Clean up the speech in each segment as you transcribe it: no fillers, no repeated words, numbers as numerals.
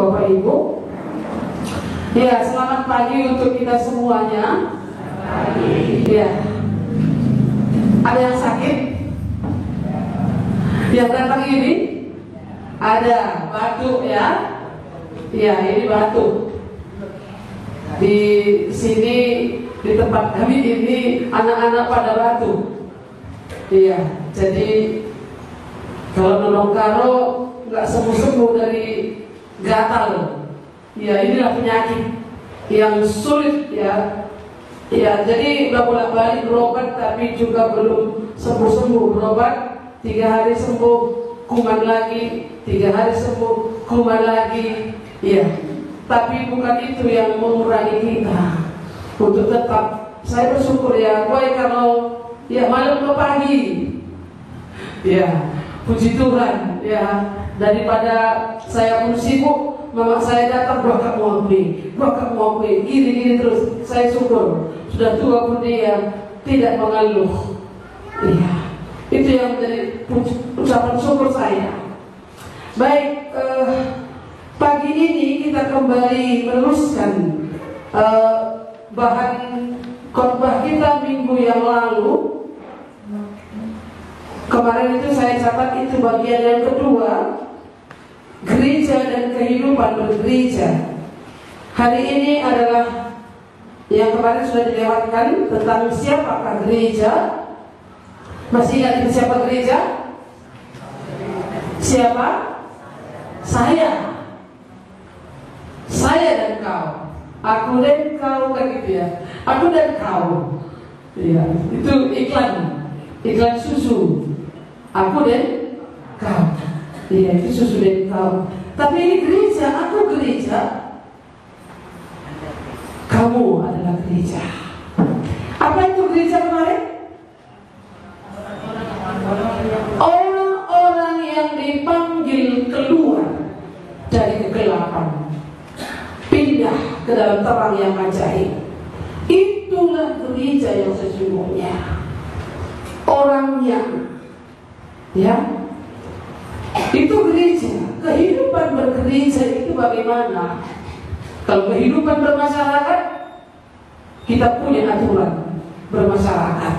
Bapak Ibu. Ya, selamat pagi untuk kita semuanya. Ya, ada yang sakit? Yang datang ini ada batuk ya. Ya, ini batuk. Di sini di tempat kami ini anak-anak pada batuk. Iya, jadi kalau nolong karo nggak sembuh-sembuh dari gatal. Ya, inilah penyakit yang sulit ya. Ya, jadi udah bolak-balik berobat tapi juga belum sembuh-sembuh. Berobat 3 hari sembuh, kuman lagi, 3 hari sembuh, kuman lagi. Ya, tapi bukan itu yang mengurangi kita untuk tetap. Saya bersyukur ya, boy kalau ya malam ke pagi. Ya, puji Tuhan ya. Daripada saya pun sibuk, mama saya datang buat kamu gini terus. Saya syukur sudah tua pun dia tidak mengeluh. Iya, itu yang menjadi ucapan syukur saya. Baik, pagi ini kita kembali meneruskan bahan khotbah kita minggu yang lalu. Kemarin itu saya catat itu bagian yang kedua, gereja dan kehidupan bergereja. Hari ini adalah yang kemarin sudah dilewatkan tentang siapakah gereja. Masih ingat siapa gereja? Siapa? Saya dan kau. Aku dan kau, kan gitu ya. Aku dan kau. Iya, itu iklan susu. Aku dan kau. Iya, itu susu dan kau. Tapi ini gereja, aku gereja. Kamu adalah gereja. Apa itu gereja kemarin? Orang-orang yang dipanggil keluar dari kegelapan, pindah ke dalam terang yang ajaib. Itulah gereja yang sesungguhnya. Orangnya, ya, itu gereja. Kehidupan bergereja itu bagaimana? Kalau kehidupan bermasyarakat, kita punya aturan bermasyarakat,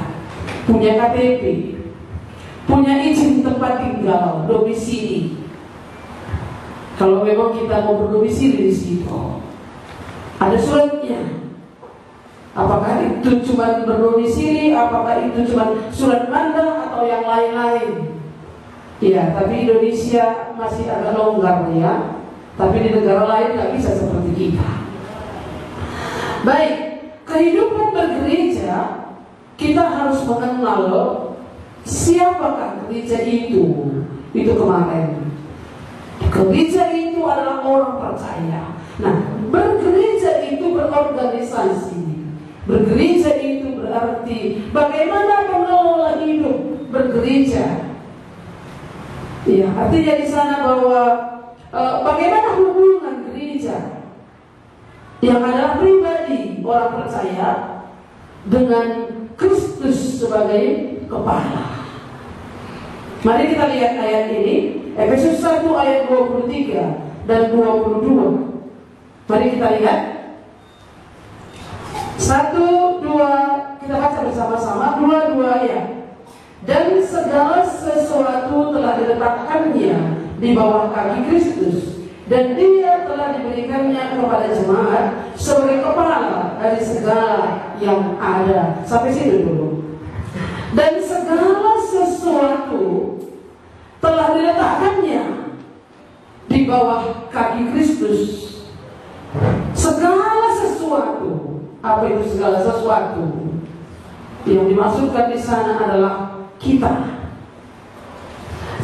punya KTP, punya izin tempat tinggal, domisili. Kalau memang kita mau berdomisili di situ, ada suratnya. Apakah itu cuma berdomisili, apakah itu cuma surat mandat atau yang lain-lain? Ya, tapi Indonesia masih agak longgar ya. Tapi di negara lain nggak bisa seperti kita. Baik, kehidupan bergereja, kita harus mengenal siapakah gereja itu. Itu kemarin. Gereja itu adalah orang percaya. Nah, bergereja itu berorganisasi. Bergereja itu berarti bagaimana mengelola hidup bergereja. Ya, artinya di sana bahwa bagaimana hubungan gereja yang adalah pribadi orang percaya dengan Kristus sebagai kepala. Mari kita lihat ayat ini, Efesus 1 ayat 23 dan 22. Mari kita lihat. 1, 2, kita baca bersama-sama. 2 ya. Dan segala sesuatu telah diletakkannya di bawah kaki Kristus, dan dia telah diberikannya kepada jemaat sebagai kepala dari segala yang ada. Sampai sini dulu. Dan segala sesuatu telah diletakkannya di bawah kaki Kristus. Segala sesuatu. Apa itu segala sesuatu? Yang dimaksudkan di sana adalah kita.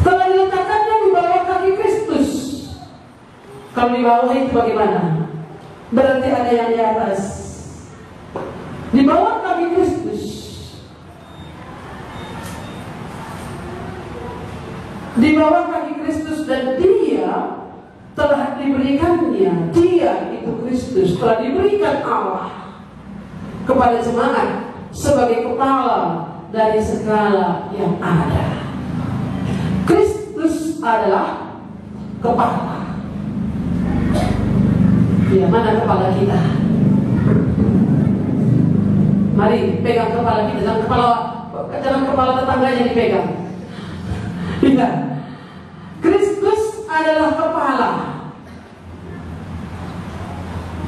Telah diletakkannya di bawah kaki Kristus. Kalau di bawah itu bagaimana? Berarti ada yang di atas. Di bawah kaki Kristus. Di bawah kaki Kristus, dan dia telah diberikannya. Dia itu Kristus telah diberikan Allah kepada jemaat sebagai kepala dari segala yang ada. Kristus adalah kepala. Ya, mana kepala kita? Mari pegang kepala kita, jangan kepala tetangganya dipegang. Iya. Kristus adalah kepala.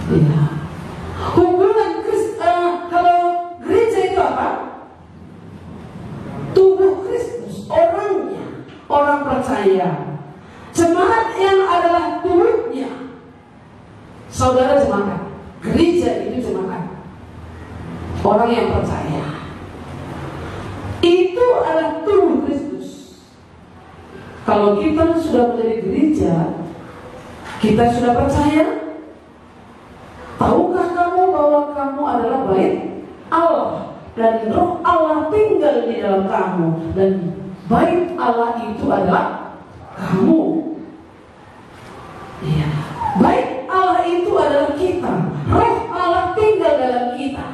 Iya. Hubungan kalau gereja itu apa? Tubuh Kristus, orangnya, orang percaya. Jemaat yang adalah tubuhnya. Saudara jemaat, gereja itu jemaat, orang yang percaya. Itu adalah tubuh Kristus. Kalau kita sudah menjadi gereja, kita sudah percaya. Tahukah kamu bahwa kamu adalah bait Allah dan Roh Allah tinggal di dalam kamu, dan bait Allah itu adalah kamu. Iya, bait Allah itu adalah kita. Roh Allah tinggal dalam kita.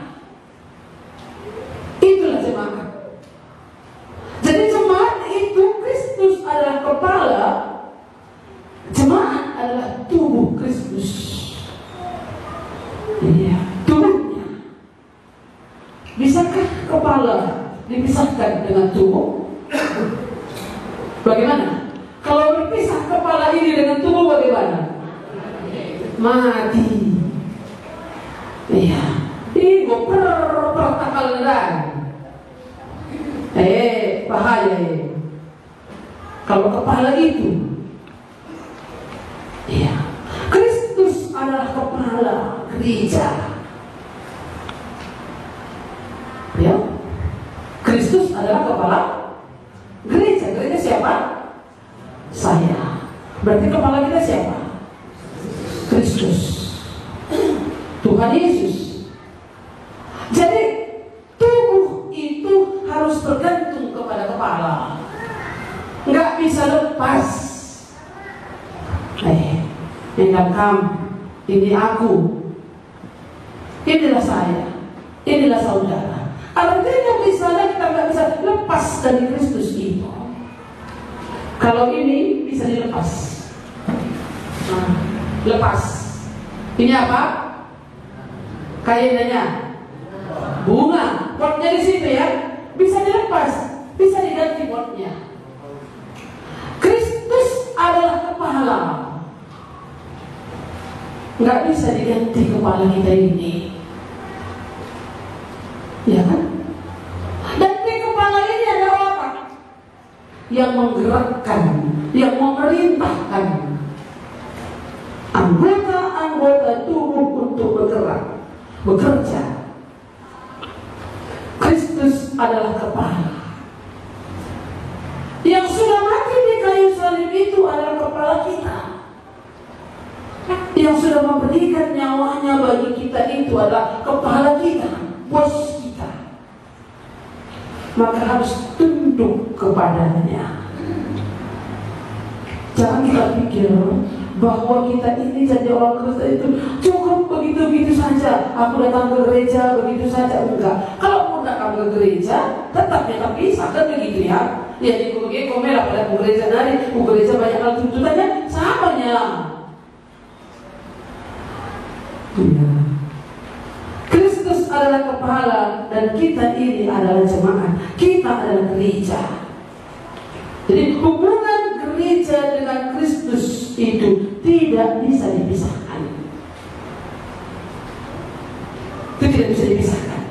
Itulah jemaat. Jadi jemaat itu Kristus adalah kepala. Jemaat adalah tubuh Kristus. Iya, tubuhnya. Bisakah kepala dipisahkan dengan tubuh? Bagaimana? Kalau dipisah kepala ini dengan tubuh bagaimana? Mati. Iya. Ini pertakal dan bahaya ya. Kalau kepala itu, iya. Kristus adalah kepala gereja. Ya. Kristus adalah kepala gereja. Gereja siapa? Saya. Berarti kepala kita siapa? Kristus, Tuhan Yesus. Jadi tubuh itu harus bergantung kepada kepala, nggak bisa lepas. Ini kamu, ini aku, inilah saya, inilah saudara. Artinya misalnya kita nggak bisa lepas dari Kristus itu. Kalau ini bisa dilepas, lepas. Ini apa? Kainnya, bunga, potnya di situ ya, bisa dilepas, bisa diganti potnya. Kristus adalah kepala, nggak bisa diganti kepala kita ini, ya kan? Dan di kepala ini ada otak yang menggerakkan, yang memerintahkan anggota-anggota tubuh untuk bergerak, bekerja. Kristus adalah kepala. Yang sudah mati di kayu salib itu adalah kepala kita. Yang sudah memberikan nyawanya bagi kita itu adalah kepala kita, bos kita. Maka harus tunduk kepadanya. Jangan kita pikir bahwa kita ini jadi orang Kristen itu cukup begitu-begitu saja. Aku datang ke gereja begitu saja. Enggak. Kalau pun datang ke gereja, tetap ya terpisah kan begitu ya. Ya di kubuki komela pada gereja nari, gereja banyak hal tuntutannya samanya. Ya. Kristus adalah kepala dan kita ini adalah jemaat. Kita adalah gereja. Jadi hubungan gereja dengan Kristus itu tidak bisa dipisahkan. Itu tidak bisa dipisahkan.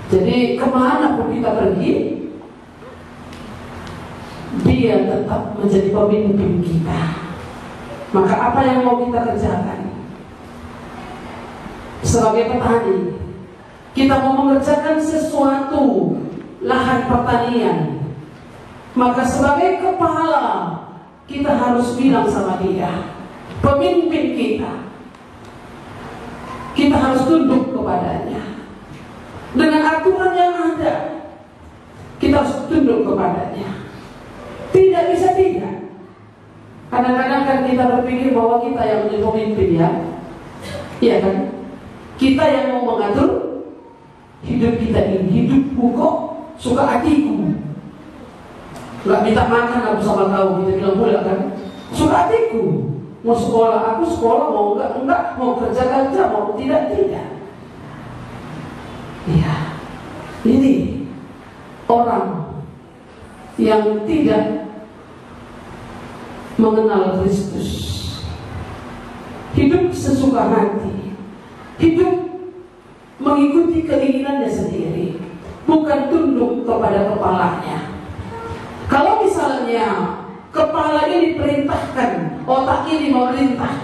Jadi kemana pun kita pergi, dia tetap menjadi pemimpin kita. Maka apa yang mau kita kerjakan? Sebagai petani, kita mau mengerjakan sesuatu, lahan pertanian, maka sebagai kepala kita harus bilang sama dia, pemimpin kita harus tunduk kepadanya. Dengan aturan yang ada, kita harus tunduk kepadanya. Tidak bisa tidak. Kadang-kadang kan kita berpikir bahwa kita yang menjadi pemimpin ya, iya kan? Kita yang mau mengatur hidup kita ini. Hidupku kok suka hatiku, nggak minta makan aku sama kau, kita bilang pula kan, suka hatiku, Mau sekolah, aku sekolah, mau enggak, mau kerja, mau tidak. Iya, ini orang yang tidak mengenal Kristus, hidup sesuka hati, hidup mengikuti keinginannya sendiri, bukan tunduk kepada kepalanya. Kalau misalnya kepala ini diperintahkan, otak ini memerintah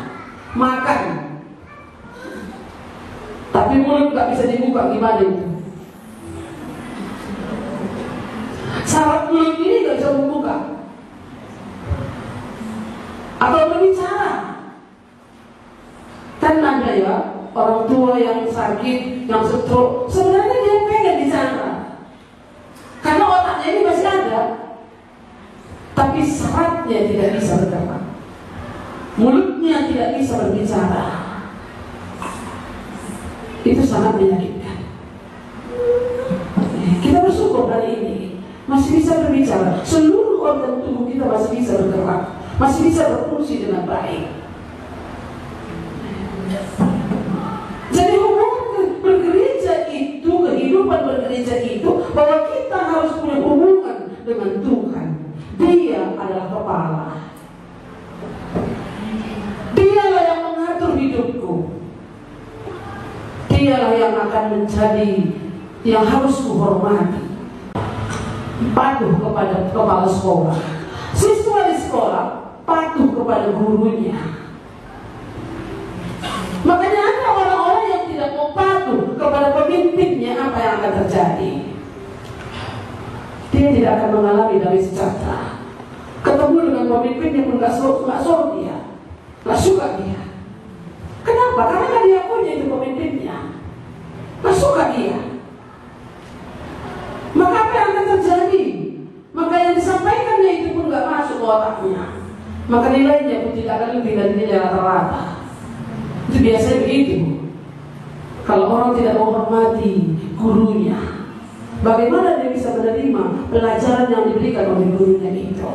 makan, tapi mulut gak bisa dibuka, gimana itu? Syarat mulut ini gak bisa membuka atau berbicara. Kan ada ya orang tua yang sakit, yang stroke, sebenarnya dia pengen bicara karena otaknya ini masih ada, tapi syaratnya tidak bisa bergerak, mulutnya tidak bisa berbicara. Itu sangat menyakitkan. Kita bersyukur hari ini masih bisa berbicara, seluruh organ tubuh kita masih bisa bergerak, masih bisa berfungsi dengan baik. Jadi hubungan bergereja itu, kehidupan bergereja itu, bahwa kita harus punya hubungan dengan Tuhan. Dia adalah kepala. Dialah yang mengatur hidupku. Dialah yang akan menjadi yang harus kuhormati. Patuh kepada kepala sekolah. Siswa di sekolah patuh kepada gurunya. Makanya ada orang-orang yang tidak mau patuh kepada pemimpinnya, apa yang akan terjadi? Dia tidak akan mengalami damai sejahtera. Ketemu dengan pemimpinnya pun gak suruh dia, gak suka dia. Kenapa? Karena gak diakui itu pemimpinnya, gak suka dia. Maka apa yang akan terjadi? Maka yang disampaikannya itu pun gak masuk ke otaknya. Maka nilainya pun tidak akan lebih dari nilai rata-rata. Itu biasanya begitu. Kalau orang tidak menghormati gurunya, bagaimana dia bisa menerima pelajaran yang diberikan oleh gurunya itu?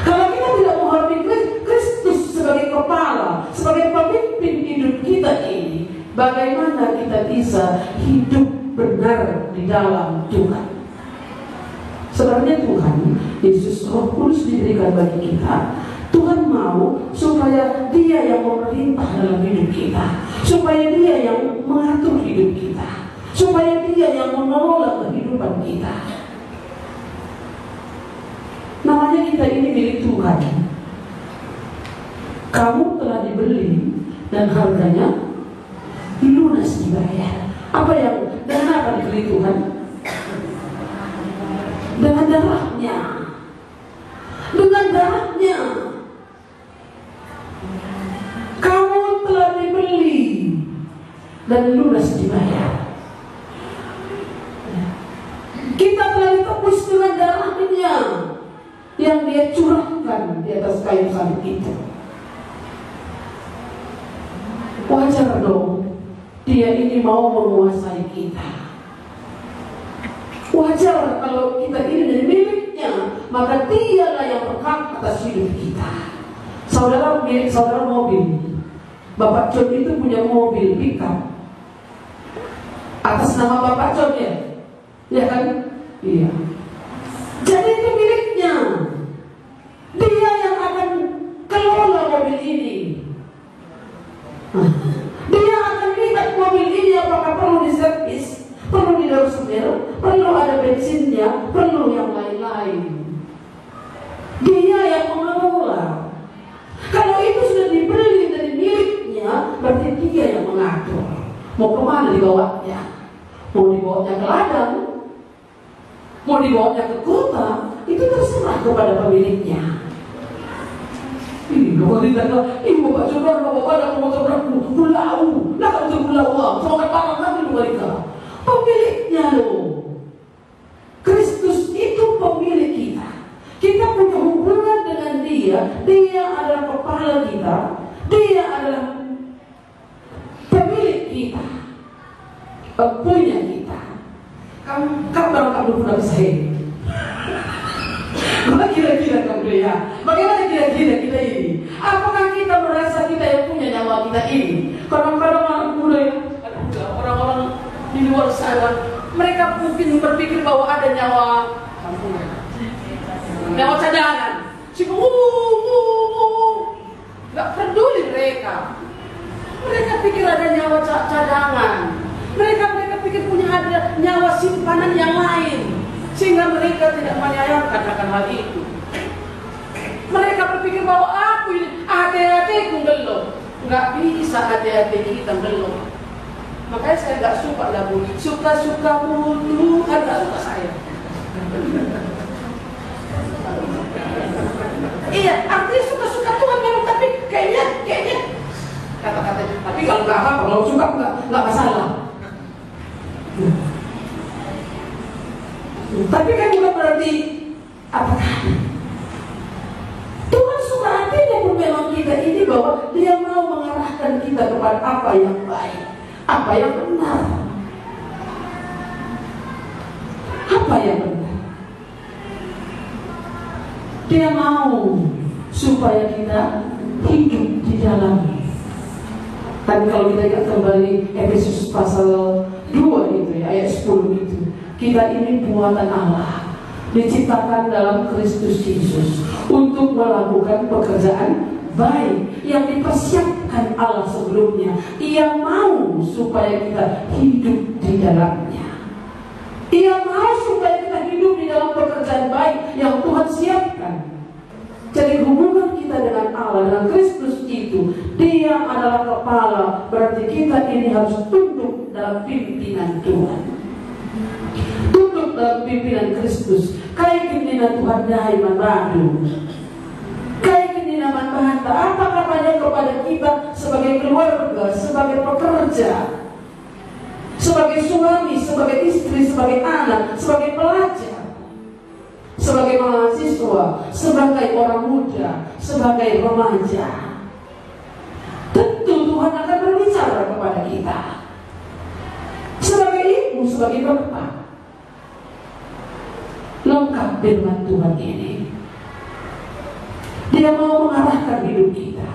Kalau kita tidak menghormati Kristus sebagai kepala, sebagai pemimpin hidup kita ini, bagaimana kita bisa hidup benar di dalam Tuhan? Sebenarnya Tuhan, Yesus Roh Kudus diberikan bagi kita. Tuhan mau supaya Dia yang memerintah dalam hidup kita, supaya Dia yang mengatur hidup kita, supaya Dia yang mengelola kehidupan kita. Namanya kita ini milik Tuhan. Kamu telah dibeli dan harganya lunas dibayar. Apa yang dengan apa dibeli Tuhan? Dengan darahnya. Dengan darahnya. Kamu telah dibeli dan lunas dibayar. Kita telah ditebus dengan darahnya yang Dia curahkan di atas kayu salib itu. Wajar dong Dia ini mau menguasai kita. Wajar kalau kita ini dari miliknya, maka Dialah yang berhak atas hidup kita. Saudara milik saudara mobil, Bapak John itu punya mobil pickup atas nama Bapak John, ya kan? Iya. Jadi itu miliknya. Dia yang akan kelola mobil ini. Dia akan lihat mobil ini apakah perlu diservis, perlu didorosir, perlu ada bensinnya, perlu yang lain-lain. Dia yang mengelola. Kalau itu sudah dibeli dari miliknya, berarti Dia yang mengatur. Mau kemana dibawanya? Mau dibawanya ke ladang, mau dibawanya ke kota, itu terserah kepada pemiliknya. Ini kalau ditanya, ibu Pak Coba, Bapak ada motor berapa? Pulau, nah kalau itu pulau, semoga barang nanti mereka. Pemiliknya loh. Kristus itu pemilik kita. Kita punya hubungan dengan Dia. Dia adalah kepala kita. Dia adalah pemilik kita, punya kita. Kamu barangkali pernah saya. Bagaimana kira-kira kamu ya? Bagaimana kira-kira kita ini? Apakah kita merasa kita ini. Kadang-kadang anak muda ya, orang-orang di luar sana, mereka mungkin berpikir bahwa ada nyawa cadangan. Nggak peduli mereka. Mereka pikir ada nyawa cadangan. Mereka pikir punya ada nyawa simpanan yang lain, sehingga mereka tidak menyayangkan akan hal itu. Mereka berpikir bahwa aku ini hati-hatiku belum. Nggak bisa hati-hati kita belum. Makanya saya nggak suka lagu suka-suka mulu, kan nggak suka saya. Iya, artinya suka-suka Tuhan memang, tapi kayaknya kata-katanya. Tapi kalau nggak apa, kalau suka nggak masalah. Tapi kan bukan berarti apakah Tuhan suka hatinya pun memang kita ini bahwa Dia mau mengarahkan kita kepada apa yang baik, apa yang benar, apa yang benar. Dia mau supaya kita hidup di dalamnya. Tapi kalau kita ingat kembali Efesus pasal 2 itu ya, ayat 10 itu, kita ini buatan Allah, diciptakan dalam Kristus Yesus untuk melakukan pekerjaan baik yang dipersiapkan Allah sebelumnya. Ia mau supaya kita hidup di dalamnya. Ia mau supaya kita hidup di dalam pekerjaan baik yang Tuhan siapkan. Jadi hubungan kita dengan Allah, dengan Kristus itu, Dia adalah kepala. Berarti kita ini harus tunduk dalam pimpinan Tuhan, tunduk dalam pimpinan Kristus. Kayak gini na Tuhan dahai manbadu, kayak gini na manbahanta. Apa katanya kepada kita sebagai keluarga, sebagai pekerja, sebagai suami, sebagai istri, sebagai anak, sebagai pelajar, sebagai mahasiswa, sebagai orang muda, sebagai remaja. Tentu Tuhan akan berbicara kepada kita. Sebagai ibu, sebagai bapak, lengkap firman Tuhan ini. Dia mau mengarahkan hidup kita,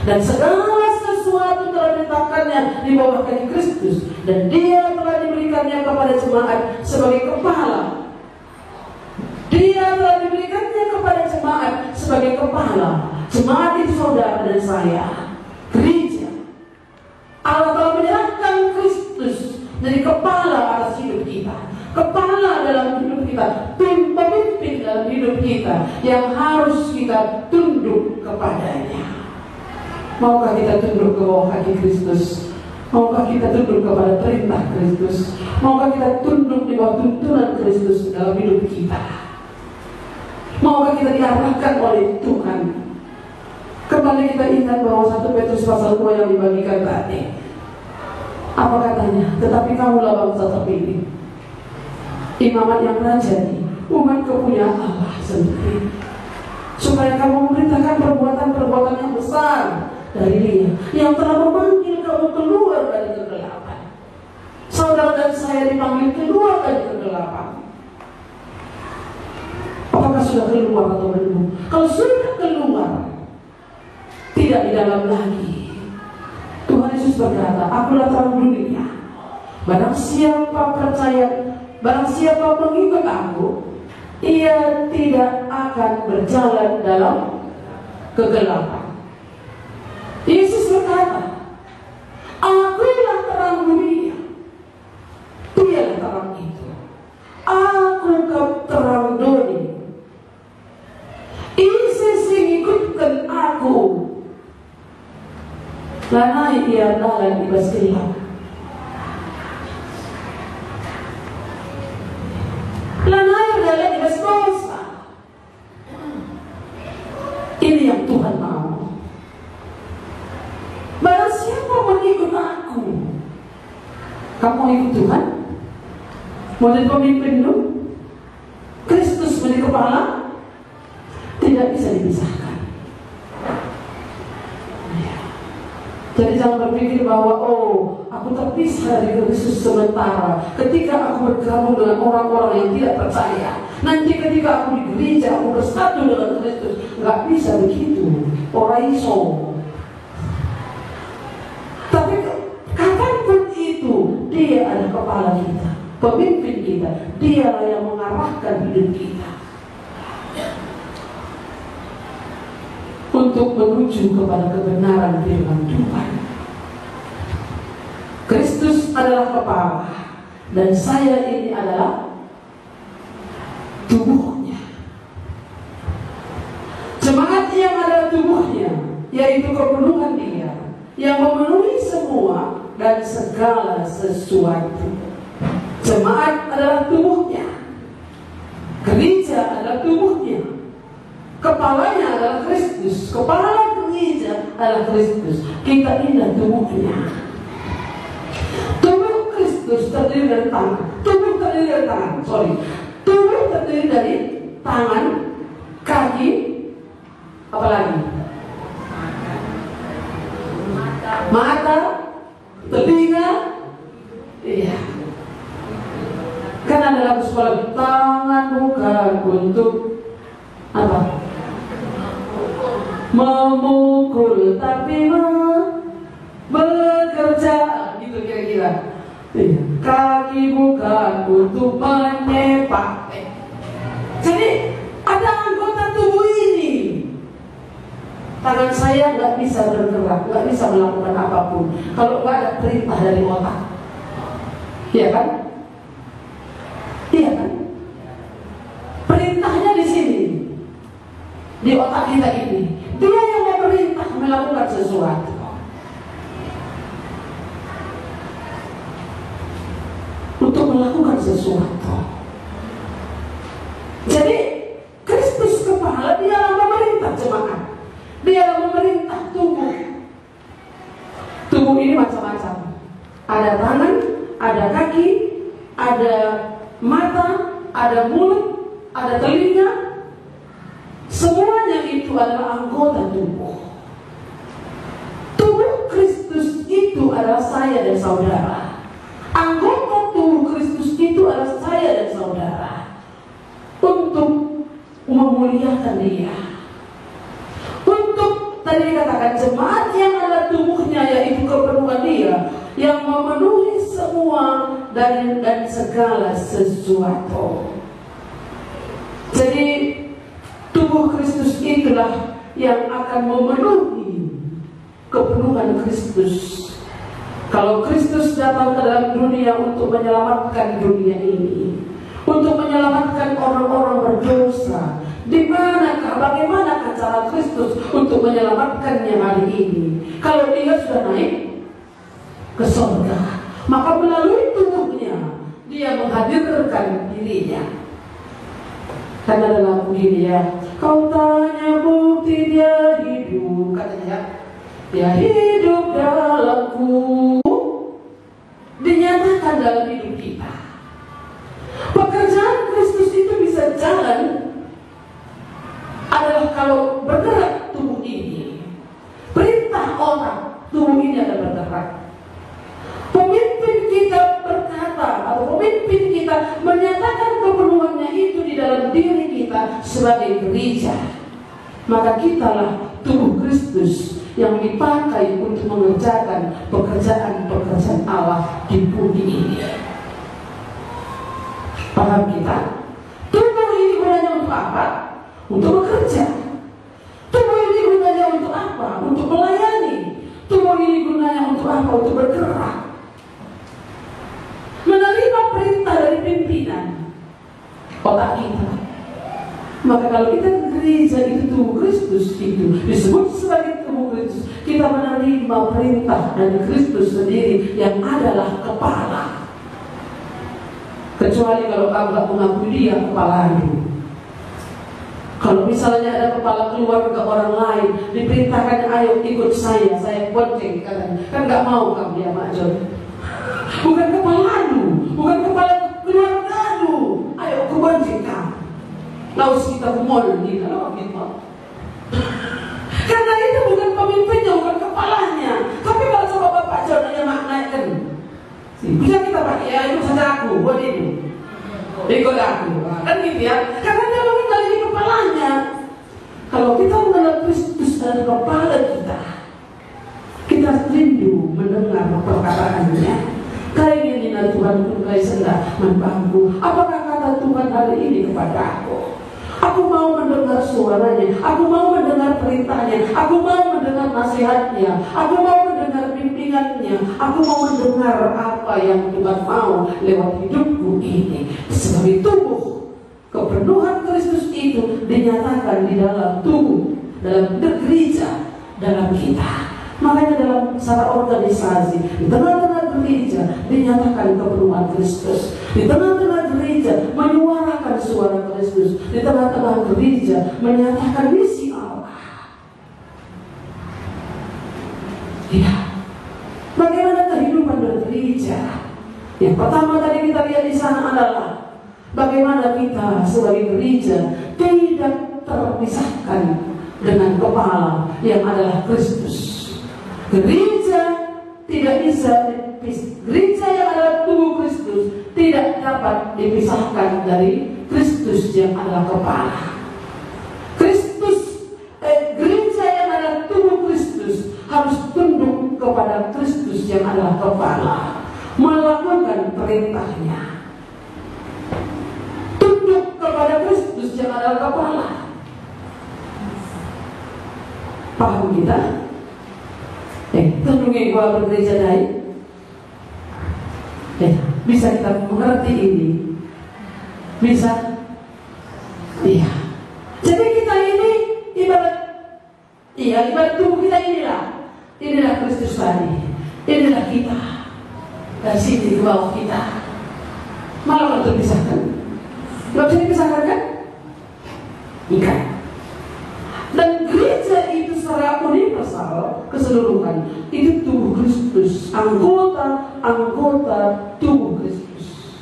dan segala sesuatu telah diletakkannya di bawah kaki Kristus, dan Dia telah diberikannya kepada jemaat sebagai kepala. Dia telah diberikannya kepada jemaat sebagai kepala. Jemaat itu saudara dan saya, gereja. Allah telah menyerahkan Kristus jadi kepala atas hidup kita, kepala dalam hidup kita, pemimpin dalam hidup kita, yang harus kita tunduk kepadanya. Maukah kita tunduk ke bawah kaki Kristus? Maukah kita tunduk kepada perintah Kristus? Maukah kita tunduk di bawah tuntunan Kristus dalam hidup kita? Maukah kita diarahkan oleh Tuhan? Kembali kita ingat bahwa 1 Petrus pasal 2 yang dibagikan tadi. Apa katanya? Tetapi kamulah bangsa terpilih, imamat yang rajani, umat kepunyaan Allah sendiri, supaya kamu memberitakan perbuatan-perbuatan yang besar dari Dia yang telah memanggil kamu keluar dari kegelapan. Saudara dan saya dipanggil keluar dari kegelapan. Apakah sudah keluar atau belum? Kalau sudah keluar, tidak di dalam lagi. Tuhan Yesus berkata, Akulah terang dunia. Barang siapa percaya, barang siapa mengikut Aku, ia tidak akan berjalan dalam kegelapan. Yesus berkata, Akulah terang dunia. Dialah terang itu. Aku terang dunia. Isi ikutkan Aku. Lanai ia dalam ibas gelap. Lanai dalam ibas dosa. Ini yang Tuhan mau. Barang siapa mengikut Aku. Kamu ikut Tuhan? Mau jadi pemimpin lu? Kristus menjadi kepala? Tidak bisa dipisahkan. Jadi jangan berpikir bahwa aku terpisah dari Kristus sementara. Ketika aku bergabung dengan orang-orang yang tidak percaya, nanti ketika aku di gereja aku bersatu dengan Kristus. Nggak bisa begitu. Orang iso. kepala kita, pemimpin kita. Dialah yang mengarahkan hidup kita untuk menuju kepada kebenaran firman Tuhan. Kristus adalah kepala, dan saya ini adalah tubuhnya. Jemaat yang adalah tubuhnya, yaitu kepenuhan Dia yang memenuhi semua dan segala sesuatu. Jemaat adalah tubuhnya, gereja adalah tubuhnya, kepalanya adalah Kristus, kepala gereja adalah Kristus. Kita inilah tubuhnya. Tubuh Kristus terdiri dari tangan. Tubuh terdiri dari tangan. Tubuh terdiri dari tangan, kaki, apa lagi? Mata, telinga. Iya. Kan ada lagu sekolah, tangan bukan untuk apa? Memukul, tapi bekerja, gitu kira-kira. Kaki bukan untuk menyepak. Jadi ada anggota tubuh ini. Tangan saya nggak bisa bergerak, nggak bisa melakukan apapun kalau nggak ada perintah dari otak. Iya kan? Iya kan? Perintahnya di sini, di otak kita ini. Dia yang memerintah melakukan sesuatu. Untuk melakukan sesuatu. Jadi Kristus kepala, Dia yang memerintah jemaat. Dia yang memerintah tubuh. Tubuh ini macam-macam. Ada tangan, ada kaki, ada mata, ada mulut, ada telinga. Semuanya itu adalah anggota tubuh. Tubuh Kristus itu adalah saya dan saudara. Anggota tubuh Kristus itu adalah saya dan saudara. Untuk memuliakan Dia. Untuk tadi dikatakan jemaat yang adalah tubuhnya, yaitu kepenuhan Dia yang memenuhi semua dan segala sesuatu. Jadi tubuh Kristus itulah yang akan memenuhi kepenuhan Kristus. Kalau Kristus datang ke dalam dunia untuk menyelamatkan dunia ini, untuk menyelamatkan orang-orang berdosa, di manakah, bagaimanakah cara Kristus untuk menyelamatkannya hari ini? Kalau Dia sudah naik ke surga, maka melalui tubuhnya Dia menghadirkan dirinya. Karena dalam begini ya, kau tanya bukti Dia hidup, katanya Dia hidup dalamku, dinyatakan dalam hidup kita. Pekerjaan Kristus itu bisa jalan adalah kalau bergerak tubuh ini. Perintah orang, tubuh ini akan bergerak. Pemimpin kita berkata, atau pemimpin kita menyatakan keperluannya itu di dalam diri kita sebagai gereja. Maka kitalah tubuh Kristus yang dipakai untuk mengerjakan pekerjaan-pekerjaan Allah di bumi ini. Paham kita? Tubuh ini gunanya untuk apa? Untuk bekerja. Tubuh ini gunanya untuk apa? Untuk melayani. Tubuh ini gunanya untuk apa? Untuk bergerak. Menerima perintah dari pimpinan otak kita. Maka kalau kita gereja itu tubuh Kristus itu disebut sebagai tubuh Kristus, kita menerima perintah dari Kristus sendiri yang adalah kepala. Kecuali kalau kamu tak mengakui Dia kepalamu. Kalau misalnya ada kepala keluarga orang lain, diperintahkan ayo ikut saya bonceng, kan nggak mau kamu dia maju. Bukan kepalamu, bukan kepala keluargamu, ayo aku bonceng kamu. Lalu kita ke mall gitu, karena itu bukan pemimpinnya, bukan kepalanya. Tapi kalau coba Bapak John aja maknakan, bisa kita pakai ya itu saja aku, buat ini, ikut aku, kan gitu ya. Karena dia mengendalikan kepalanya. Kalau kita mengenal Kristus dan kepala kita rindu mendengar perkataannya. Keinginan Tuhan Tuhan Tuhan sedang membantu. Apakah kata Tuhan hari ini kepada aku? Aku mau mendengar suaranya, aku mau mendengar perintahnya, aku mau mendengar nasihatnya, aku mau mendengar bimbingannya, aku mau mendengar apa yang Tuhan mau lewat hidupku ini. Sebagai tubuh, kepenuhan Kristus itu dinyatakan di dalam tubuh, dalam gereja, dalam kita. Makanya dalam secara organisasi, di tengah-tengah gereja dinyatakan kepenuhan Kristus. Di tengah-tengah gereja menyuarakan suara Kristus. Di tengah-tengah gereja menyatakan misi Allah. Ya, bagaimana kehidupan bergereja? Yang pertama tadi kita lihat di sana adalah bagaimana kita sebagai gereja tidak terpisahkan dengan kepala yang adalah Kristus. Gereja tidak bisa gereja yang adalah tubuh Kristus tidak dapat dipisahkan dari Kristus yang adalah kepala. Gereja yang adalah tubuh Kristus harus tunduk kepada Kristus yang adalah kepala, melakukan perintahnya, tunduk kepada Kristus yang adalah kepala. Paham kita? Tunduknya gua bergereja baik. Bisa kita mengerti ini? Bisa? Iya. Jadi kita ini ibarat tubuh kita inilah Kristus tadi. Inilah kita. Dan sini di bawah kita. Malah untuk dipisahkan. Gak bisa dipisahkan kan? Iya. Dan gereja itu secara universal keseluruhan itu tubuh Kristus, anggota tubuh Kristus.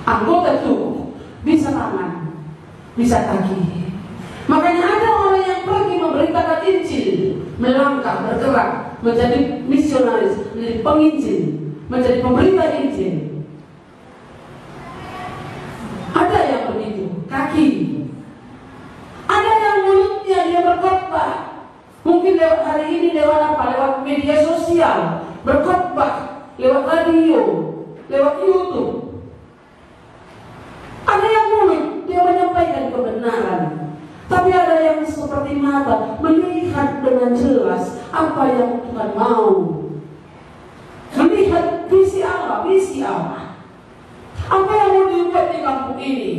Anggota tubuh, bisa tangan, bisa kaki. Makanya ada orang yang pergi memberitakan Injil, melangkah, bergerak, menjadi misionaris, menjadi penginjil, menjadi pemberita Injil. Ada yang begitu, kaki. Ada yang mulutnya dia berkhotbah. Mungkin lewat hari ini lewat apa? Lewat media sosial, berkhotbah, lewat radio, lewat YouTube. Ada yang mulut dia menyampaikan kebenaran. Tapi ada yang seperti mata melihat dengan jelas apa yang Tuhan mau. Melihat visi Allah. Apa yang mau dibuat di kampung ini?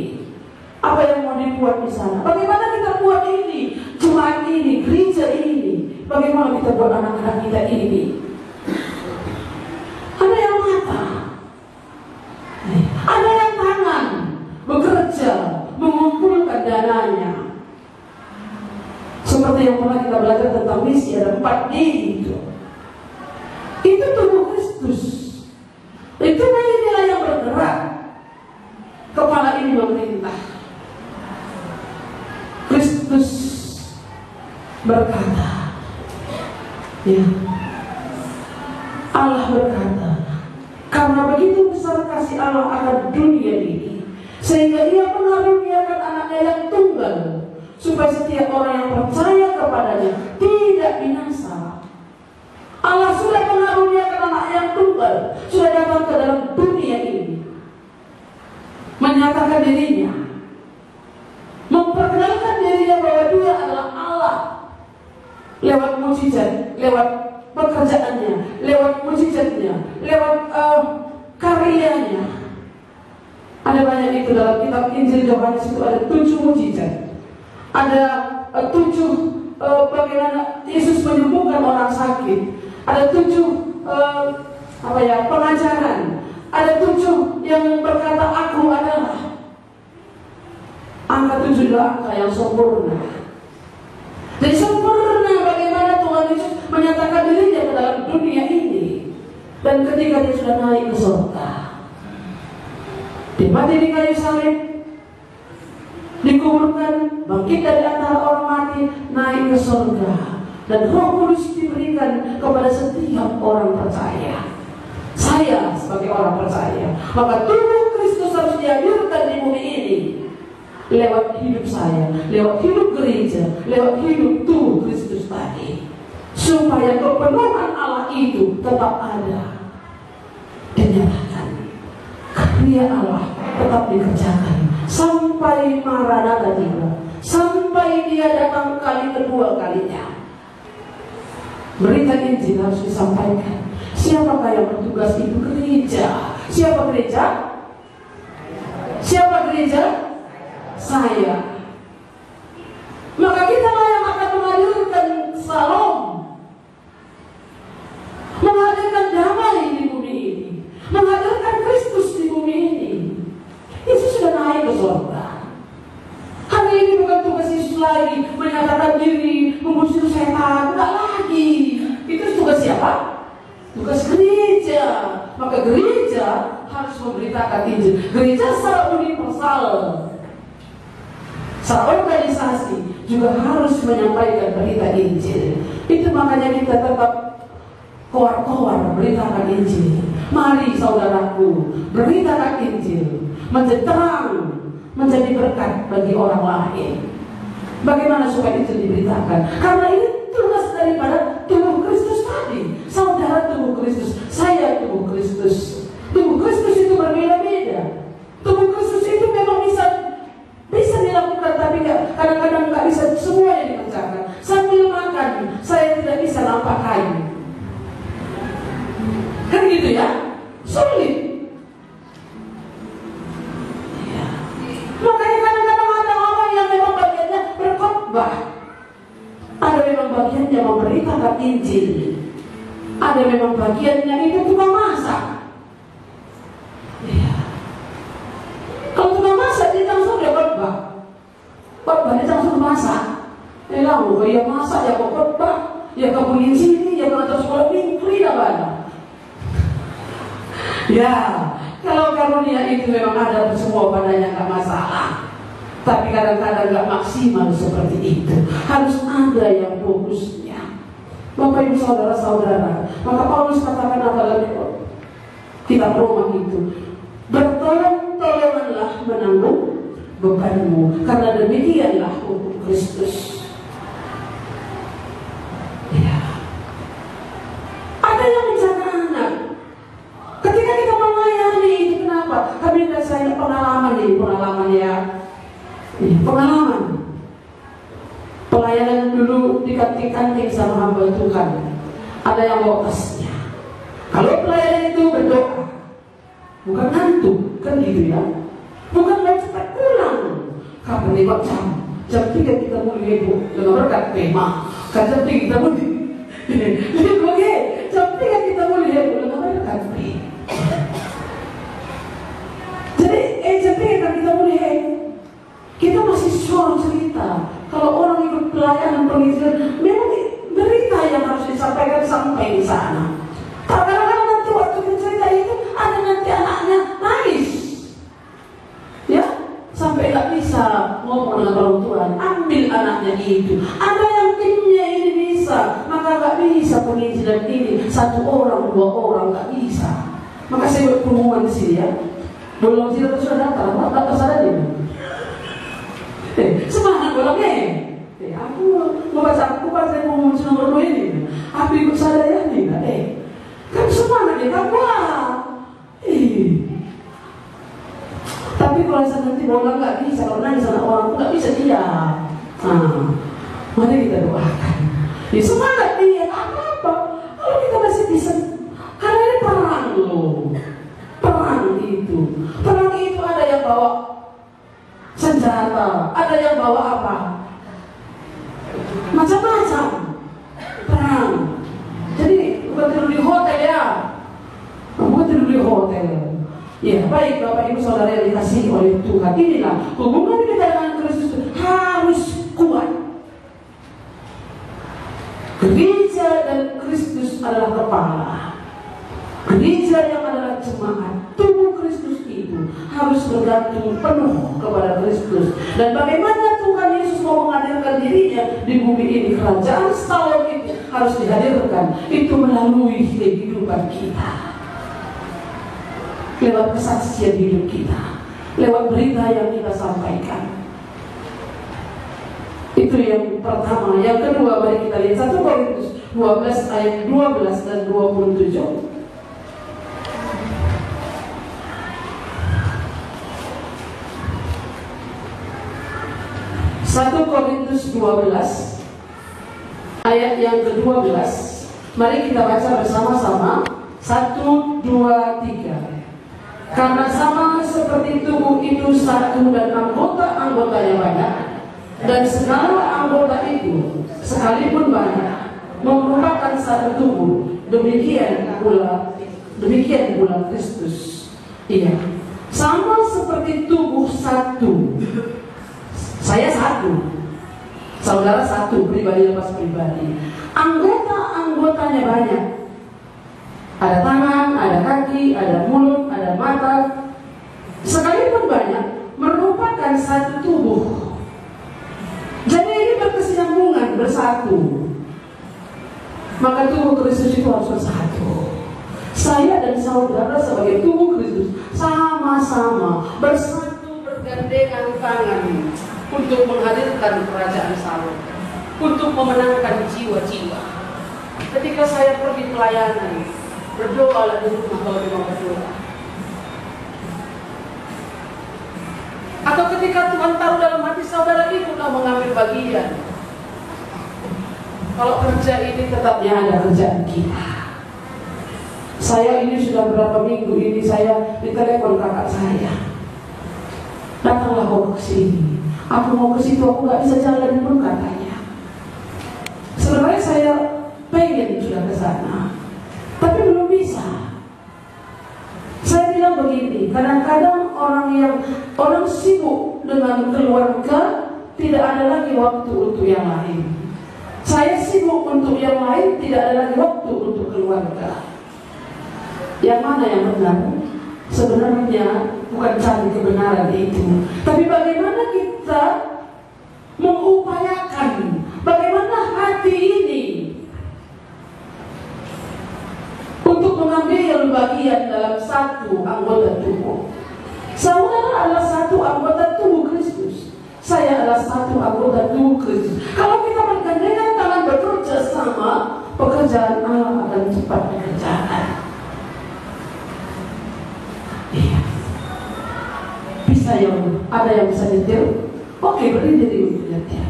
Apa yang mau dibuat di sana? Bagaimana kita buat ini? Jemaat ini, gereja ini. Bagaimana kita buat anak-anak kita ini? Ada yang mata, ada yang tangan, bekerja, mengumpulkan dananya. Seperti yang pernah kita belajar tentang misi, ada 4D itu. Itu tubuh Kristus. Itu inilah yang bergerak. Kepala ini memerintah. Kristus berkata, ya, Allah berkata, karena begitu besar kasih Allah akan dunia ini, sehingga Ia mengaruniakan anaknya yang tunggal, supaya setiap orang yang percaya kepadanya tidak binasa. Allah sudah mengaruniakan anak yang tunggal, sudah datang ke dalam dunia ini, menyatakan dirinya, memperkenalkan dirinya bahwa Dia adalah Allah lewat mukjizat, lewat pekerjaannya, lewat mukjizatnya, lewat karyanya. Ada banyak itu dalam kitab Injil Yohanes itu ada 7 mukjizat. Ada 7 bagaimana Yesus menyembuhkan orang sakit. Ada 7 pengajaran. Ada 7 yang berkata aku adalah. Angka 7 adalah angka yang sempurna. Jadi sempurna bagaimana Tuhan Yesus menyatakan dirinya ke dalam dunia ini. Dan ketika Dia sudah naik ke surga, Dia mati di kayu salib, dikuburkan, bangkit dari antara orang mati, naik ke surga, dan Roh Kudus diberikan kepada setiap orang percaya. Saya sebagai orang percaya, maka tubuh Kristus harus dihadirkan di bumi ini lewat hidup saya, lewat hidup gereja, lewat hidup tubuh Kristus tadi, supaya kepenuhan Allah itu tetap ada dan nyatakan. karya Allah tetap dikerjakan sampai Maranatha tiba, sampai Dia datang kali kedua kalinya. Berita Injil harus disampaikan. Siapakah yang bertugas itu? Gereja. Siapa gereja? Siapa gereja? Saya. Maka kita yang akan menghadirkan salom, menghadirkan damai di bumi ini, menghadirkan Kristus di bumi ini. Yesus sudah naik ke surga. Hari ini bukan tugas Yesus lagi menyatakan diri, mengusir setan, enggak lagi. Itu tugas siapa? Tugas gereja. Maka gereja harus memberitakan Injil. Gereja secara universal, secara organisasi juga harus menyampaikan berita Injil. Itu makanya kita tetap keluar beritakan Injil. Mari saudaraku, beritakan Injil, menjadi terang, menjadi berkat bagi orang lain. Bagaimana supaya itu diberitakan? Karena ini tugas daripada tubuh Kristus tadi. Saudara tubuh Kristus, saya tubuh Kristus. Tubuh Kristus itu berbeda-beda. Tubuh Kristus itu memang bisa dilakukan, tapi kadang-kadang nggak bisa semuanya dikerjakan. Sambil makan, saya tidak bisa nampak kayu. Kan gitu ya? Sulit. Ya. Makanya kadang-kadang ada orang yang memang bagiannya berkhotbah, ada memang bagiannya memberitakan Injil, ada memang bagiannya itu tukang masak. Ya. Kalau tukang masak dia langsung dia khotbah. Khotbah dia langsung masak. Lalu ya masak ya khotbah, ya kamu di sini, ya kalau sekolah minggu tidak banyak. Ya, kalau karunia itu memang ada semua padanya, nggak masalah. Tapi kadang-kadang nggak maksimal seperti itu. Harus ada yang fokusnya. Bapak Ibu saudara-saudara, maka Paulus katakan apa lagi? Kitab Roma itu, bertolong-tolonganlah menanggung bebanmu, karena demikianlah hukum Kristus. Ya. Ada yang menjaga anak. Ketika kita melayani itu, kenapa? Kami dan saya pengalaman ya. Pengalaman. Pelayanan dulu dikanting-kanting sama hamba Tuhan. Ada yang bawa tasnya. Kalau pelayanan itu berdoa, bukan ngantuk, kan gitu ya. Bukan mau cepat pulang. Kapan lewat jam 3 kita mulai ibu dengan berkat tema. Kan jam 3 kita mulai. Oke, jam 3 kita mulai ibu dengan berkat tema. Jadi jam 3 kan kita mulai. Kita masih suruh cerita. Kalau orang ikut pelayanan penginjilan, memang berita yang harus disampaikan sampai di sana. Kadang-kadang nanti waktu cerita itu ada nanti anaknya nangis, ya, sampai nggak bisa ngomong dengan orang tua. Ambil anaknya itu. Ada yang timnya ini bisa, maka nggak bisa penginjilan ini 1 orang 2 orang nggak bisa. Maka saya buat pengumuman di sini ya. Belum tidak sudah datang, tak tersadar ini. Semangat bolongnya. Aku mau baca buku pas saya mau nomor 2 ini. Aku ikut sadar ya nih, kan semangat ya kamu. Tapi kalau saya nanti bola nggak bisa, kalau nangis anak orang nggak bisa dia. Mari kita doakan. Semangat dia, apa? Kalau kita masih bisa, karena ini perang loh. Perang itu ada yang bawa senjata, ada yang bawa apa? Macam-macam perang. Jadi bukan tidur di hotel ya, bukan tidur di hotel. Ya baik Bapak Ibu Saudara yang dikasihi oleh Tuhan, inilah hubungan kita dengan Kristus harus kuat. Gereja dan Kristus adalah kepala. Gereja yang adalah jemaat, tubuh Kristus itu harus bergantung penuh kepada Kristus. Dan bagaimana Tuhan Yesus mau menghadirkan dirinya di bumi ini, kerajaan Salom itu harus dihadirkan. Itu melalui kehidupan kita, lewat kesaksian hidup kita, lewat berita yang kita sampaikan. Itu yang pertama. Yang kedua, mari kita lihat 1 Korintus 12 ayat 12 dan 27. 1 Korintus 12 ayat yang ke-12. Mari kita baca bersama-sama. 1, 2, 3. Karena sama seperti tubuh itu satu dan anggota-anggotanya banyak, dan segala anggota itu sekalipun banyak merupakan satu tubuh, demikian pula Kristus. Iya, sama seperti tubuh satu. Saya satu, saudara satu, pribadi lepas pribadi. Anggotanya banyak. Ada tangan, ada kaki, ada mulut, ada mata. Sekalipun banyak, merupakan satu tubuh. Jadi ini berkesinambungan, bersatu. Maka tubuh Kristus itu harus bersatu. Saya dan saudara sebagai tubuh Kristus sama-sama bersatu, bergandengan tangan untuk menghadirkan kerajaan Saleh, untuk memenangkan jiwa-jiwa. Ketika saya pergi pelayanan, berdoalah di rumah kalau memang berdoa. Atau ketika Tuhan taruh dalam hati saudara, ikutlah mengambil bagian. Kalau kerja ini tetapnya ada kerjaan kita. Saya ini sudah berapa minggu ini saya ditelepon kakak saya. Datanglah kau ke sini. Aku mau ke situ, aku nggak bisa jalan pun katanya. Sebenarnya saya pengen sudah ke sana, tapi belum bisa. Saya bilang begini, kadang-kadang orang sibuk dengan keluarga, tidak ada lagi waktu untuk yang lain. Saya sibuk untuk yang lain, tidak ada lagi waktu untuk keluarga. Yang mana yang benar? Sebenarnya bukan cari kebenaran itu, tapi bagaimana kita mengupayakan, bagaimana hati ini untuk mengambil bagian dalam satu anggota tubuh. Saudara adalah satu anggota tubuh Kristus. Saya adalah satu anggota tubuh Kristus. Kalau kita bergandengan tangan bekerja sama, pekerjaan Allah akan cepat dikerjakan. Iya. Bisa yang ada yang bisa nyetir? Oke, berdiri untuk nyetir.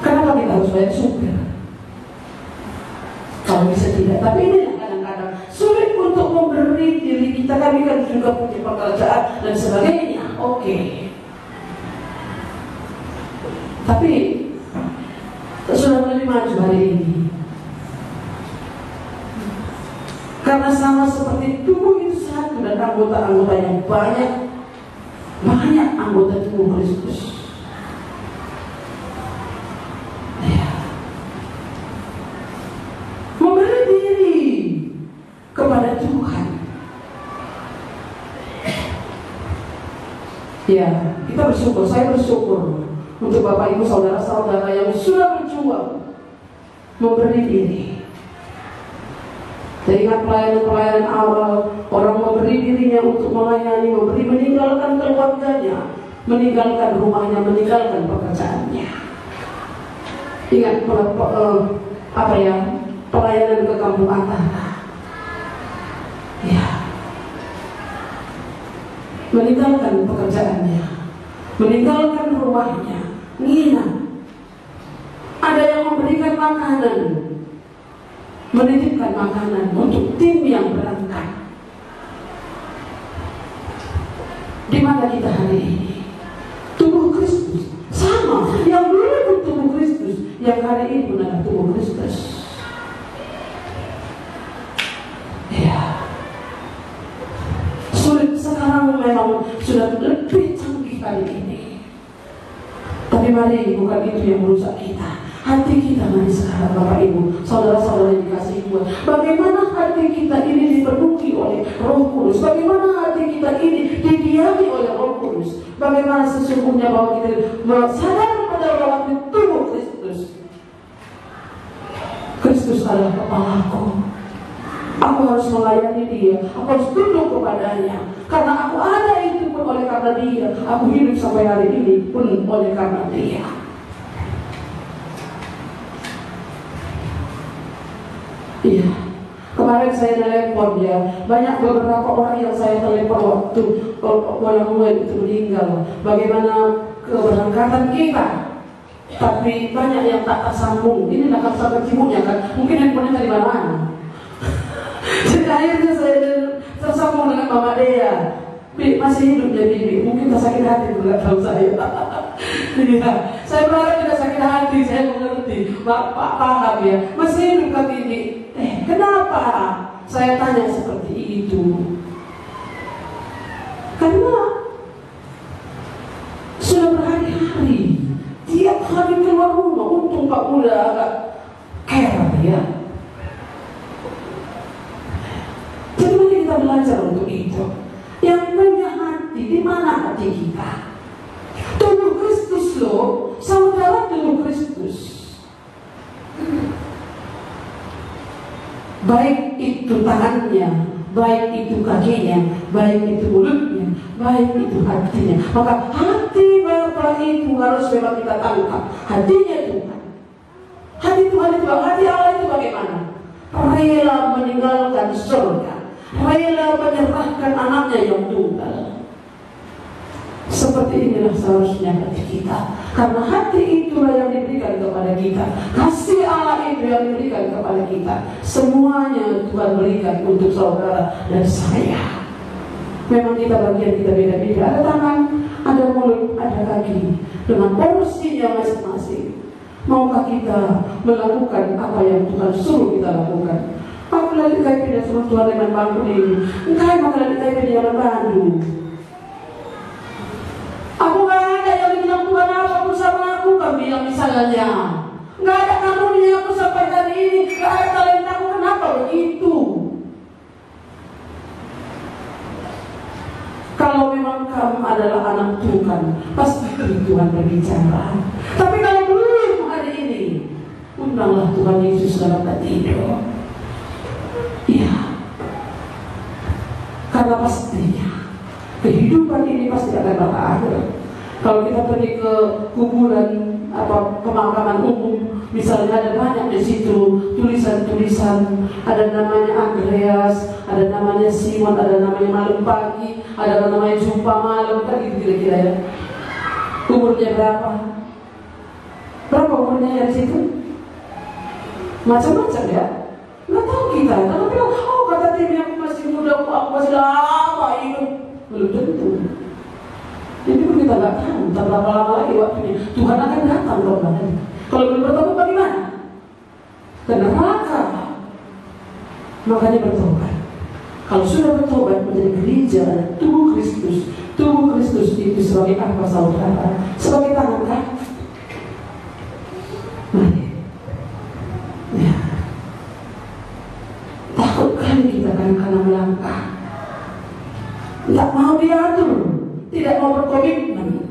Kenapa kita harus bayar supir? Kalau bisa tidak, tapi ini yang kadang-kadang sulit untuk memberi diri kita. Kami kan juga punya pekerjaan dan sebagainya. Oke. Tapi sudah mulai maju hari ini. Karena sama seperti tubuh itu satu dan anggota-anggota yang banyak anggota tubuh Kristus. Memberi diri kepada Tuhan. Ya, kita bersyukur. Saya bersyukur untuk Bapak Ibu saudara-saudara yang sudah berjuang memberi diri. Jadi ingat pelayanan awal, orang memberi dirinya untuk melayani, meninggalkan keluarganya, meninggalkan rumahnya, meninggalkan pekerjaannya. Ingat pelayanan ke kampung antara. Ya, meninggalkan pekerjaannya, meninggalkan rumahnya, nginap. Ada yang memberikan makanan, menitipkan makanan untuk tim yang berangkat. Di mana kita hari ini? Tubuh Kristus sama. Yang dulu pun tubuh Kristus, yang hari ini pun adalah tubuh Kristus. Ya, sulit sekarang memang sudah lebih canggih kali ini. Tapi mari, bukan itu yang merusak kita. Hati kita mari sekarang Bapak Ibu, saudara-saudara yang dikasihi Tuhan. Bagaimana hati kita ini dipenuhi oleh Roh Kudus? Bagaimana hati kita ini didiami oleh Roh Kudus? Bagaimana sesungguhnya bahwa kita sadar pada bahwa tubuh Kristus. Kristus adalah kepalaku. Aku harus melayani Dia. Aku harus tunduk kepadanya. Karena aku ada itu pun oleh karena Dia. Aku hidup sampai hari ini pun oleh karena Dia. Iya, kemarin saya telepon ya, banyak beberapa orang yang saya telepon waktu orang tua itu meninggal. Bagaimana keberangkatan kita. Tapi banyak yang tak tersambung. Ini lah kata kecibuknya kan. Mungkin handphonenya dari mana-mana. Jadi akhirnya saya tersambung dengan Mama Dea. Bi, masih hidup ya Bibi. Mungkin tak sakit hati juga tahu saya. Ya, saya berharap tidak sakit hati. Saya mengerti. Bapak paham ya. Masih hidup kan Bibi. Kenapa saya tanya seperti itu? Karena sudah berhari-hari tiap hari keluar rumah. Untung Pak Muda agak care ya. Jadi mari kita belajar untuk itu. Yang punya hati, di mana hati kita? Tubuh Kristus loh, saudara tubuh Kristus. Baik itu tangannya, baik itu kakinya, baik itu mulutnya, baik itu hatinya. Maka hati Bapa itu harus memang kita tangkap. Hatinya Tuhan. Hati Tuhan itu, hati Allah itu bagaimana? Rela meninggalkan surga, rela menyerahkan anaknya yang tunggal. Seperti inilah seharusnya hati kita. Karena hati itulah yang diberikan kepada kita. Kasih Allah itu yang diberikan kepada kita. Semuanya Tuhan berikan untuk saudara dan saya. Memang kita bagian kita beda-beda. Ada tangan, ada mulut, ada kaki, dengan porsinya masing-masing. Maukah kita melakukan apa yang Tuhan suruh kita lakukan? Aku lagi kaya pindah sama Tuhan dengan bangun ini. Engkau maka lagi kaya pindah dengan Bandung. Aku gak ada yang bilang Tuhan apapun sama aku. Kan bilang misalnya gak ada karunia aku sampai hari ini. Gak ada talenta aku. Kenapa begitu? Kalau memang kamu adalah anak Tuhan, pasti Tuhan berbicara. Tapi kalau belum hari ini, undanglah Tuhan Yesus dalam tidur. Iya. Karena pastinya kehidupan ini pasti akan berakhir. Kalau kita pergi ke kuburan pemakaman umum, misalnya ada banyak di situ tulisan-tulisan, ada namanya Andreas, ada namanya Simon, ada namanya malam pagi, ada namanya jumpa malam, kan gitu kira-kira ya. Umurnya berapa? Berapa umurnya yang di situ? Macam-macam ya. Nggak tahu kita. Kalau bilang, oh kata tim aku masih muda, aku masih lama hidup. Belum tentu. Jadi pun kita nggak tahu, tak berapa lama lagi waktunya Tuhan akan datang kembali. Kalau belum bertobat bagaimana? Ke neraka. Makanya bertobat. Kalau sudah bertobat menjadi gereja dan tubuh Kristus. Tubuh Kristus itu sebagai apa saudara? Sebagai tangan kaki. Mari. Ya. Takut kali kita kadang-kadang melangkah. Tidak mau diatur, tidak mau berkomitmen.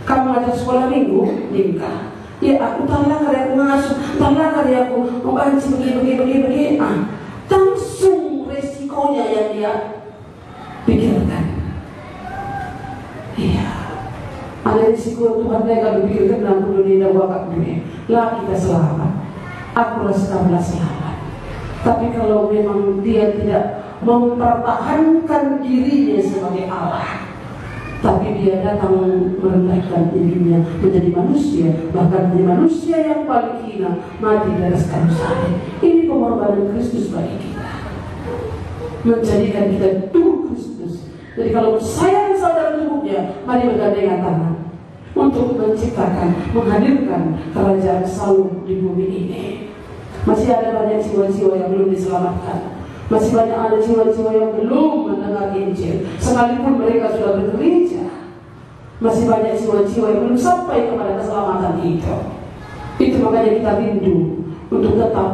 Kamu ada sekolah minggu, nikah. Ya aku talak kali aku ngasuh, talak kali aku membanci begini. Langsung resikonya yang dia pikirkan. Iya. Ada risiko Tuhan dia kalau pikirkan 60 dunia wakak dunia. Lah kita selamat. Aku rasakanlah selamat. Tapi kalau memang dia tidak mempertahankan dirinya sebagai Allah, tapi dia datang merendahkan dirinya menjadi manusia, bahkan menjadi manusia yang paling hina, mati di atas kayu salib. Ini pengorbanan Kristus bagi kita, menjadikan kita tubuh Kristus. Jadi kalau sayang saudara tubuhnya, mari bergandengan tangan untuk menciptakan, menghadirkan kerajaan Salum di bumi ini. Masih ada banyak jiwa-jiwa yang belum diselamatkan. Masih banyak ada jiwa-jiwa yang belum mendengar Injil, sekalipun mereka sudah bergereja. Masih banyak jiwa-jiwa yang belum sampai kepada keselamatan itu. Itu makanya kita rindu untuk tetap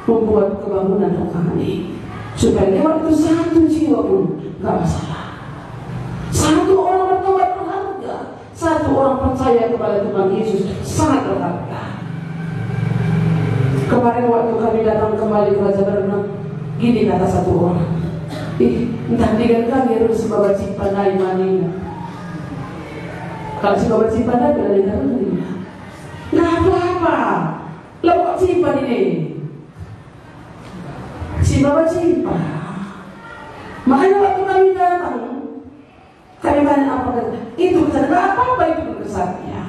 membuat kebangunan rohani, supaya lewat itu satu jiwa pun gak masalah. Satu orang bertobat berharga, satu orang percaya kepada Tuhan Yesus sangat berharga. Kemarin waktu kami datang kembali ke Raja Berenang, gini kata satu orang, entah dengan kami harus sebagai cipanai manina. Kalau sebagai cipanai berada di dalamnya, nggak apa-apa. Lalu kok cipan ini? Sebagai cipan. Makanya waktu kami datang, kami tanya apa kata? Itu kata apa apa itu berkesannya.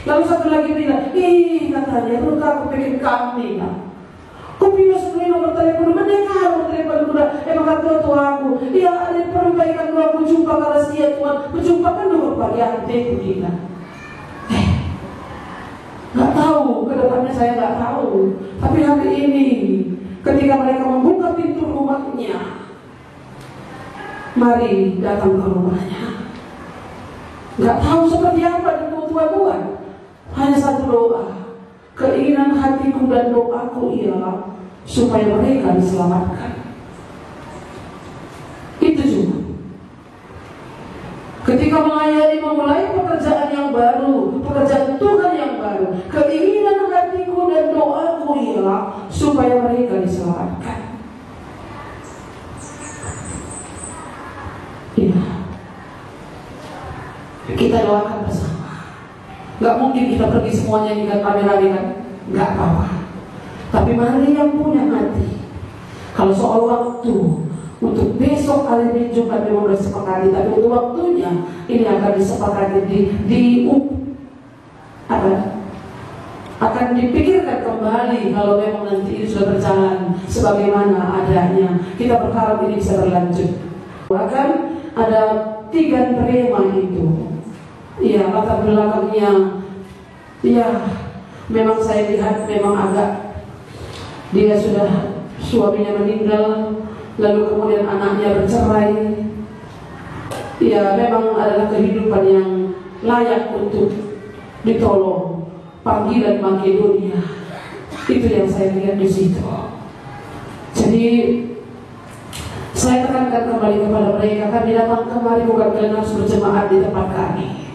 Lalu satu lagi bilang, katanya lu aku pengen kami lah. Kau pilih sebenarnya nomor telepon, mendengar nomor telepon udah, emang kata aku, iya ada perbaikan gua, aku jumpa kalau setia Tuhan, berjumpa kan nomor pagi hati aku bilang. Nggak tahu, kedepannya saya nggak tahu. Tapi hari ini, ketika mereka membuka pintu rumahnya, mari datang ke rumahnya. Nggak tahu seperti apa kebutuhan Tuhan. Hanya satu doa. Keinginan hatiku dan doaku ialah supaya mereka diselamatkan. Itu cuma. Ketika melayani, memulai pekerjaan yang baru, pekerjaan Tuhan yang baru, keinginan hatiku dan doaku ialah supaya mereka diselamatkan. Iya. Kita doakan bersama. Gak mungkin kita pergi semuanya dengan rame-rame kan? Gak apa-apa. Tapi mari yang punya hati. Kalau soal waktu, untuk besok hari ini Jumat memang sudah disepakati, tapi untuk waktunya ini akan disepakati akan dipikirkan kembali kalau memang nanti ini sudah berjalan sebagaimana adanya. Kita berharap ini bisa berlanjut. Bahkan ada 3 tema itu. Ya, latar belakangnya, ya, memang saya lihat memang agak dia sudah suaminya meninggal, lalu kemudian anaknya bercerai. Ya, memang adalah kehidupan yang layak untuk ditolong. Panggilan Makedonia itu yang saya lihat di situ. Jadi saya tekankan kembali kepada mereka, kami datang kemari bukan kalian harus berjemaat di tempat kami,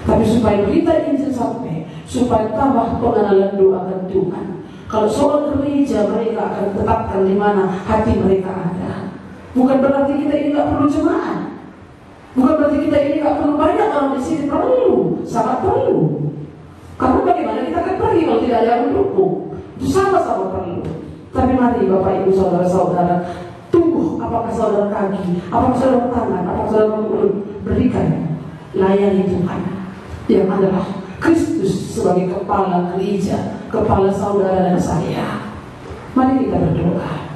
tapi supaya berita Injil sampai, supaya tambah pengenalan doakan Tuhan. Kalau soal gereja, mereka akan tetapkan di mana hati mereka ada. Bukan berarti kita ini nggak perlu jemaat, bukan berarti kita ini nggak perlu banyak orang di sini. Perlu, sangat perlu. Karena bagaimana kita akan pergi kalau tidak ada yang mendukung? Itu sama-sama perlu. Tapi mari Bapak Ibu saudara-saudara, tunggu apakah saudara kaki, apakah saudara tangan, apakah saudara berikan layani Tuhan yang adalah Kristus sebagai kepala gereja, kepala saudara dan saya. Mari kita berdoa.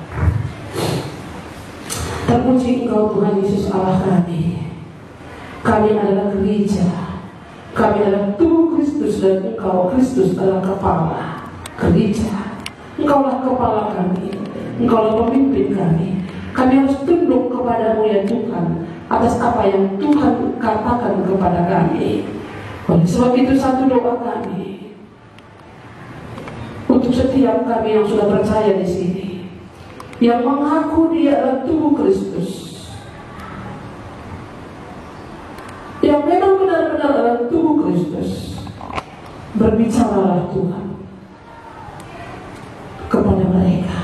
Terpuji Engkau Tuhan Yesus Allah kami. Kami adalah gereja, kami adalah tubuh Kristus dan Engkau Kristus adalah kepala gereja. Engkaulah kepala kami, Engkaulah pemimpin kami. Kami harus tunduk kepadamu ya Tuhan atas apa yang Tuhan katakan kepada kami. Oleh sebab itu satu doa kami untuk setiap kami yang sudah percaya di sini, yang mengaku dia adalah tubuh Kristus, yang memang benar-benar adalah tubuh Kristus. Berbicaralah Tuhan kepada mereka.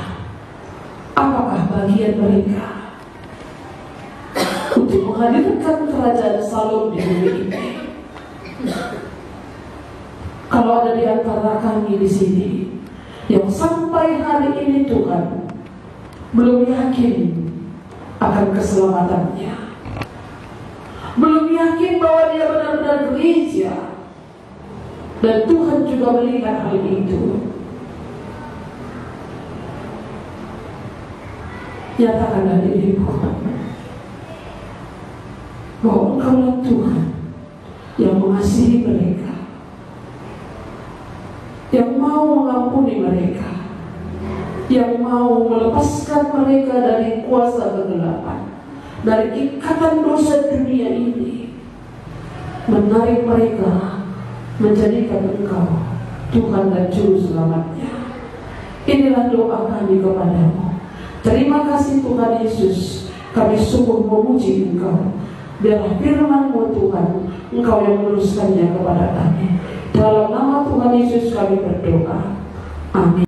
Apakah bagian mereka untuk menghadirkan kerajaan Salom di bumi ini? Kalau ada di antara kami di sini yang sampai hari ini Tuhan belum yakin akan keselamatannya, belum yakin bahwa dia benar-benar gereja, dan Tuhan juga melihat hal itu, nyatakanlah dirimu bahwa Engkaulah Tuhan yang mengasihi mereka, yang mau mengampuni mereka, yang mau melepaskan mereka dari kuasa kegelapan, dari ikatan dosa dunia ini, menarik mereka, menjadikan Engkau Tuhan dan Juru Selamatnya. Inilah doa kami kepadamu. Terima kasih Tuhan Yesus, kami sungguh memuji Engkau. Biarlah firman-Mu Tuhan, Engkau yang meluruskannya kepada kami. Dalam nama Tuhan Yesus kami berdoa. Amin.